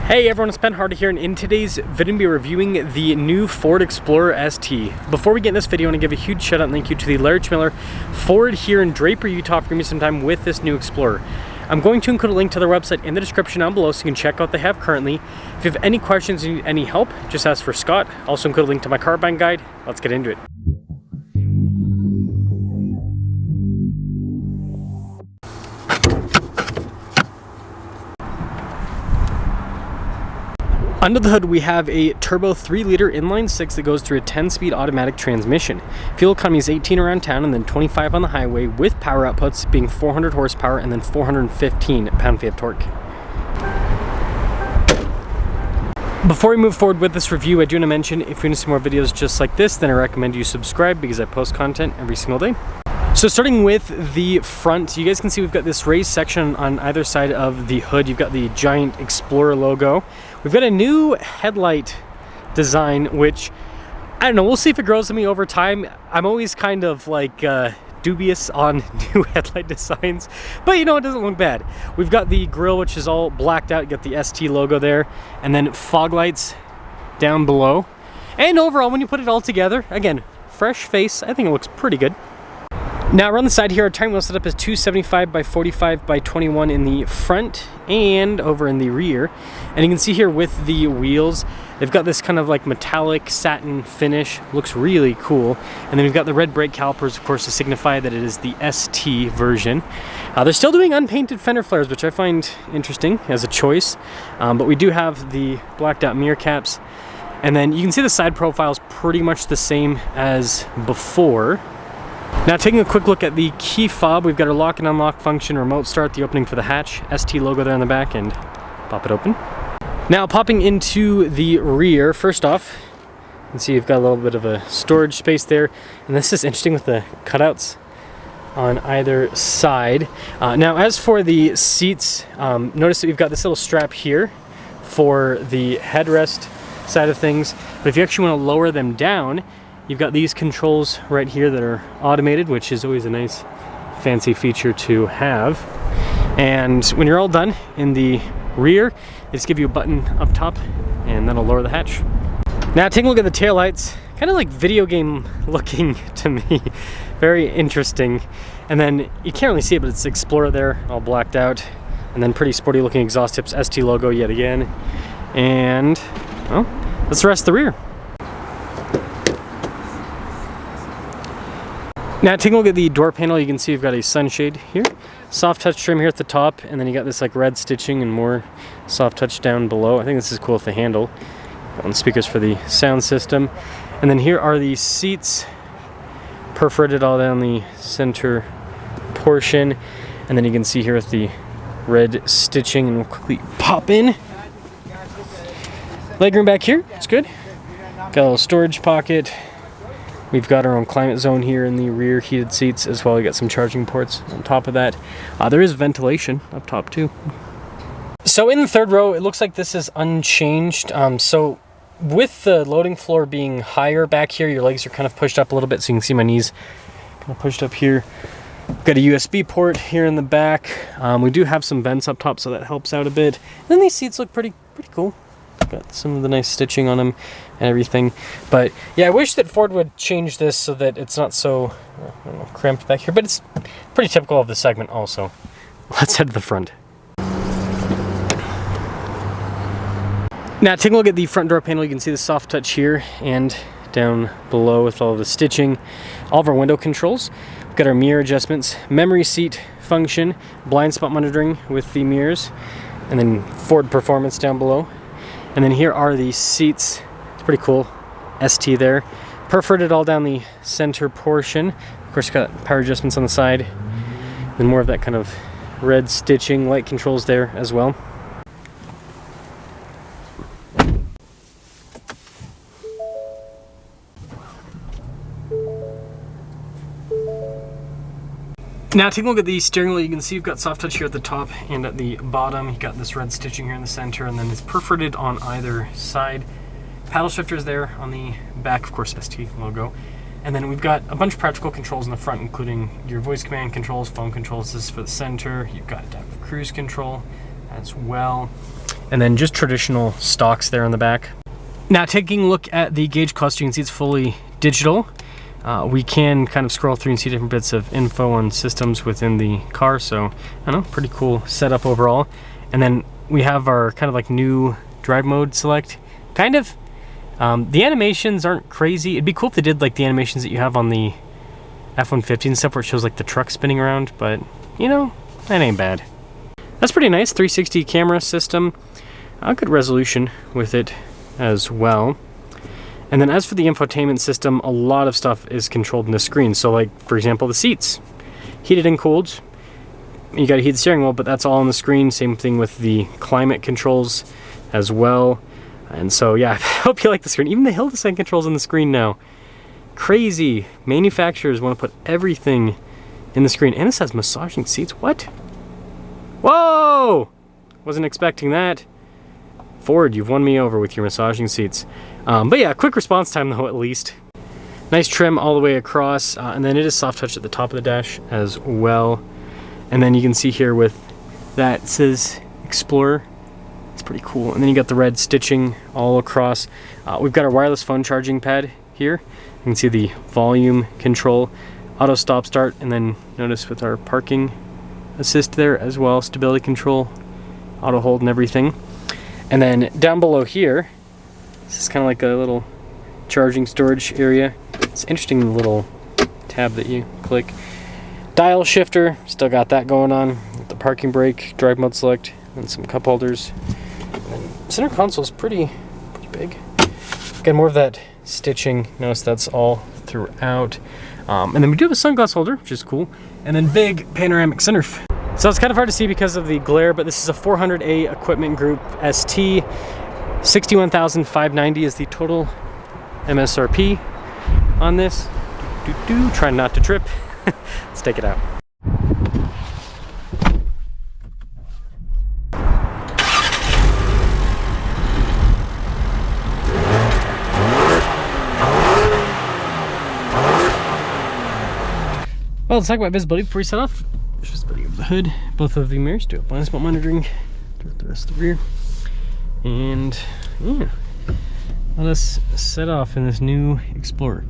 Hey everyone, it's Ben Hardy here, and in today's video, I'll be reviewing the new Ford Explorer ST. Before we get in this video, I want to give a huge shout out and thank you to the Larry Miller Ford here in Draper, Utah, for giving me some time with this new Explorer. I'm going to include a link to their website in the description down below so you can check out what they have currently. If you have any questions or need any help, just ask for Scott. Also include a link to my car buying guide. Let's get into it. Under the hood, we have a turbo 3-liter inline-6 that goes through a 10-speed automatic transmission. Fuel economy is 18 around town and then 25 on the highway, with power outputs being 400 horsepower and then 415 pound-feet of torque. Before we move forward with this review, I do want to mention if you want to see more videos just like this, then I recommend you subscribe because I post content every single day. So starting with the front, you guys can see we've got this raised section on either side of the hood. You've got the giant Explorer logo. We've got a new headlight design, which, I don't know, we'll see if it grows on me over time. I'm always kind of like dubious on new headlight designs, but you know, it doesn't look bad. We've got the grille, which is all blacked out. You got the ST logo there, and then fog lights down below. And overall, when you put it all together, again, fresh face, I think it looks pretty good. Now around the side here, our tire wheel setup is 275 by 45 by 21 in the front and over in the rear. And you can see here with the wheels, they've got this kind of like metallic satin finish. Looks really cool. And then we've got the red brake calipers, of course, to signify that it is the ST version. They're still doing unpainted fender flares, which I find interesting as a choice. But we do have the blacked out mirror caps. And then you can see the side profile is pretty much the same as before. Now taking a quick look at the key fob, we've got our lock and unlock function, remote start, the opening for the hatch, ST logo there on the back, and pop it open. Now popping into the rear, first off, you can see you've got a little bit of a storage space there, and this is interesting with the cutouts on either side. Now as for the seats, notice that we've got this little strap here for the headrest side of things, but if you actually want to lower them down, you've got these controls right here that are automated, which is always a nice fancy feature to have. And when you're all done in the rear, they just give you a button up top and that'll lower the hatch. Now taking a look at the taillights, kind of like video game looking to me. Very interesting. And then you can't really see it, but it's Explorer there, all blacked out. And then pretty sporty looking exhaust tips, ST logo yet again. And, well, that's the rest of the rear. Now taking a look at the door panel, you can see we've got a sunshade here, soft touch trim here at the top, and then you got this like red stitching and more soft touch down below. I think this is cool with the handle. Got on speakers for the sound system. And then here are the seats, perforated all down the center portion. And then you can see here with the red stitching, and we'll quickly pop in. Legroom back here, it's good. Got a little storage pocket. We've got our own climate zone here in the rear heated seats as well. We got some charging ports on top of that. There is ventilation up top too. So in the third row, it looks like this is unchanged. So with the loading floor being higher back here, your legs are kind of pushed up a little bit, so you can see my knees kind of pushed up here. We've got a USB port here in the back. We do have some vents up top, so that helps out a bit. And then these seats look pretty cool. Got some of the nice stitching on them and everything. But yeah, I wish that Ford would change this so that it's not so I don't know, cramped back here, but it's pretty typical of the segment also. Let's head to the front. Now taking a look at the front door panel, you can see the soft touch here and down below with all the stitching. All of our window controls. We've got our mirror adjustments, memory seat function, blind spot monitoring with the mirrors, and then Ford Performance down below. And then here are the seats. It's pretty cool. ST there. Perforated all down the center portion. Of course, got power adjustments on the side. And more of that kind of red stitching, light controls there as well. Now taking a look at the steering wheel, you can see you've got soft touch here at the top and at the bottom. You got this red stitching here in the center, and then it's perforated on either side. Paddle shifters there on the back, of course, ST logo. And then we've got a bunch of practical controls in the front, including your voice command controls, phone controls. This is for the center. You've got adaptive cruise control as well. and then just traditional stocks there on the back. Now taking a look at the gauge cluster, you can see it's fully digital. We can kind of scroll through and see different bits of info on systems within the car, so I don't know, pretty cool setup overall. And then we have our kind of like new drive mode select, kind of. The animations aren't crazy. It'd be cool if they did like the animations that you have on the F-150 and stuff where it shows like the truck spinning around, but you know, that ain't bad. That's pretty nice, 360 camera system. Good resolution with it as well. And then as for the infotainment system, a lot of stuff is controlled in the screen. So like, for example, the seats, heated and cooled. You gotta heat the steering wheel, but that's all on the screen. Same thing with the climate controls as well. And so yeah, I hope you like the screen. Even the hill descent controls on the screen now. Crazy. Manufacturers want to put everything in the screen. And this has massaging seats. What? Whoa! Wasn't expecting that. Ford, you've won me over with your massaging seats. But yeah, quick response time though, at least. Nice trim all the way across, and then it is soft touch at the top of the dash as well. And then you can see here with that, it says Explorer. It's pretty cool. And then you got the red stitching all across. We've got our wireless phone charging pad here. You can see the volume control, auto stop start, and then notice with our parking assist there as well, stability control, auto hold and everything. And then down below here, this is kind of like a little charging storage area. It's interesting, the little tab that you click. Dial shifter, still got that going on. The parking brake, drive mode select, and some cup holders. And then center console is pretty big. Got more of that stitching. Notice that's all throughout. And then we do have a sunglass holder, which is cool. And then big panoramic sunroof. So it's kind of hard to see because of the glare, but this is a 400A Equipment Group ST. 61,590 is the total MSRP on this. Try not to trip. Let's take it out. Well, let's talk about visibility before we set off. There's visibility of the hood, both of the mirrors, do a blind spot monitoring, do the rest of the rear. And yeah, let us set off in this new Explorer.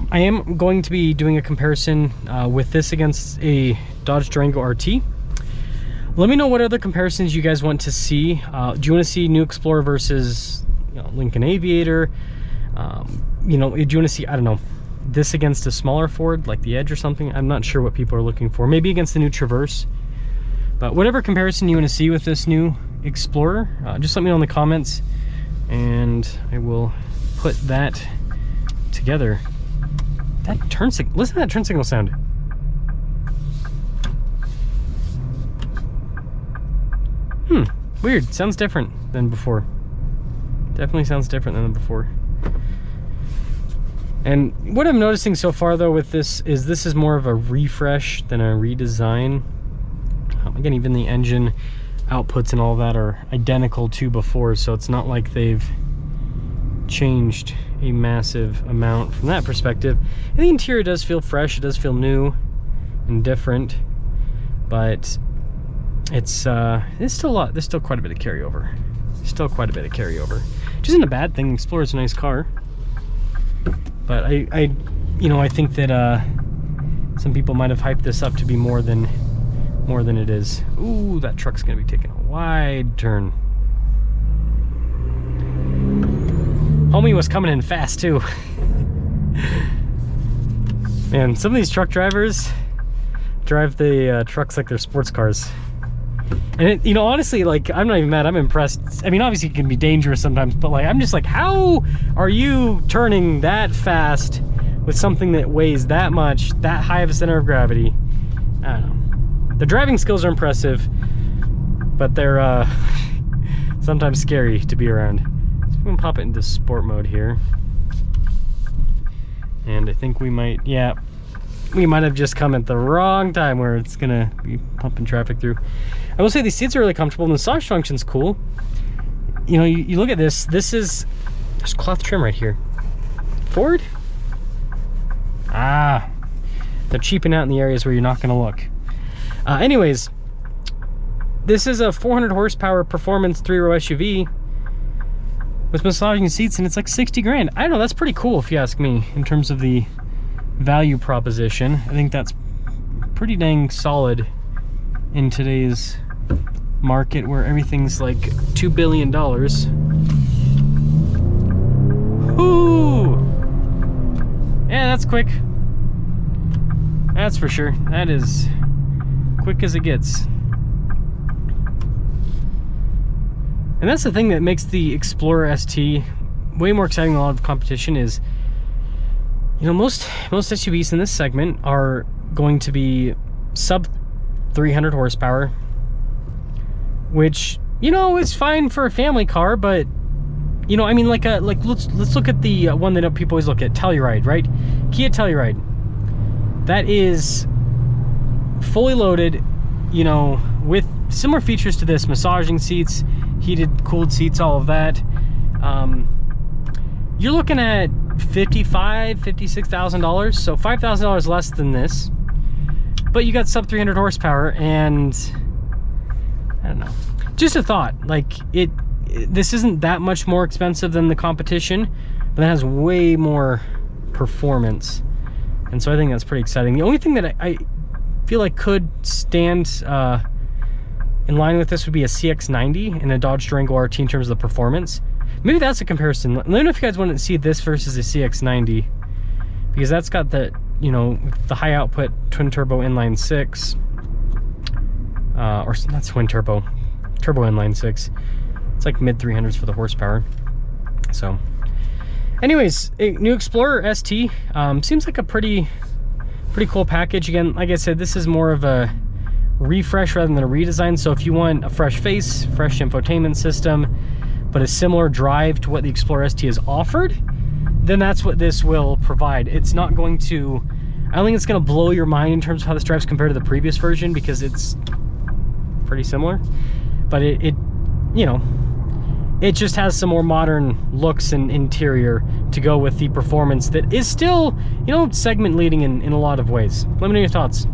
I am going to be doing a comparison with this against a Dodge Durango RT. Let me know what other comparisons you guys want to see. Do you want to see new Explorer versus Lincoln Aviator? Do you want to see, I don't know, this against a smaller Ford like the Edge or something? I'm not sure what people are looking for. Maybe against the new Traverse. But whatever comparison you want to see with this new Explorer, just let me know in the comments and I will put that together. That turn signal, listen to that turn signal sound. Weird, sounds different than before. Definitely sounds different than before. And what I'm noticing so far though with this is more of a refresh than a redesign. Again, even the engine outputs and all that are identical to before, so it's not like they've changed a massive amount from that perspective. And the interior does feel fresh, it does feel new and different, but it's still a lot. There's still quite a bit of carryover. Which isn't a bad thing. Explorer's a nice car, but I think that some people might have hyped this up to be more than it is. Ooh, that truck's gonna be taking a wide turn. Homie was coming in fast too. Man, some of these truck drivers drive the trucks like they're sports cars. And it, honestly, like, I'm not even mad, I'm impressed. I mean, obviously it can be dangerous sometimes, but like, I'm just like, how are you turning that fast with something that weighs that much, that high of a center of gravity? I don't know. The driving skills are impressive, but they're sometimes scary to be around. So I'm gonna pop it into sport mode here. And I think we might have just come at the wrong time where it's gonna be pumping traffic through. I will say these seats are really comfortable and the massage function's cool. You look at this, there's cloth trim right here. Ford? They're cheaping out in the areas where you're not gonna look. Anyways, this is a 400 horsepower performance 3-row SUV with massaging seats, and it's like 60 grand. I don't know, that's pretty cool if you ask me, in terms of the value proposition. I think that's pretty dang solid in today's market where everything's like $2 billion. Whoo! Yeah, that's quick. That's for sure. That is quick as it gets. And that's the thing that makes the Explorer ST way more exciting than a lot of competition is, you know, most SUVs in this segment are going to be sub 300 horsepower, which, you know, is fine for a family car, but, you know, I mean, like let's look at the one that people always look at, Telluride, right? Kia Telluride. That is fully loaded, you know, with similar features to this: massaging seats, heated, cooled seats, all of that. You're looking at $56,000, so $5,000 less than this, but you got sub 300 horsepower, and I don't know. Just a thought, like this isn't that much more expensive than the competition, but it has way more performance. And so I think that's pretty exciting. The only thing that I feel like could stand in line with this would be a CX-90 and a Dodge Durango RT in terms of the performance. Maybe that's a comparison. Let me know if you guys want to see this versus a CX-90, because that's got the, you know, the high output twin turbo inline 6, or not twin turbo inline 6. It's like mid 300s for the horsepower. So anyways, a new Explorer ST seems like a pretty cool package. Again, like I said, this is more of a refresh rather than a redesign. So if you want a fresh face, fresh infotainment system, but a similar drive to what the Explorer ST has offered, then that's what this will provide. It's not going to, I don't think it's going to blow your mind in terms of how this drives compared to the previous version, because it's pretty similar, but it you know, it just has some more modern looks and interior to go with the performance that is still, you know, segment leading in a lot of ways. Let me know your thoughts.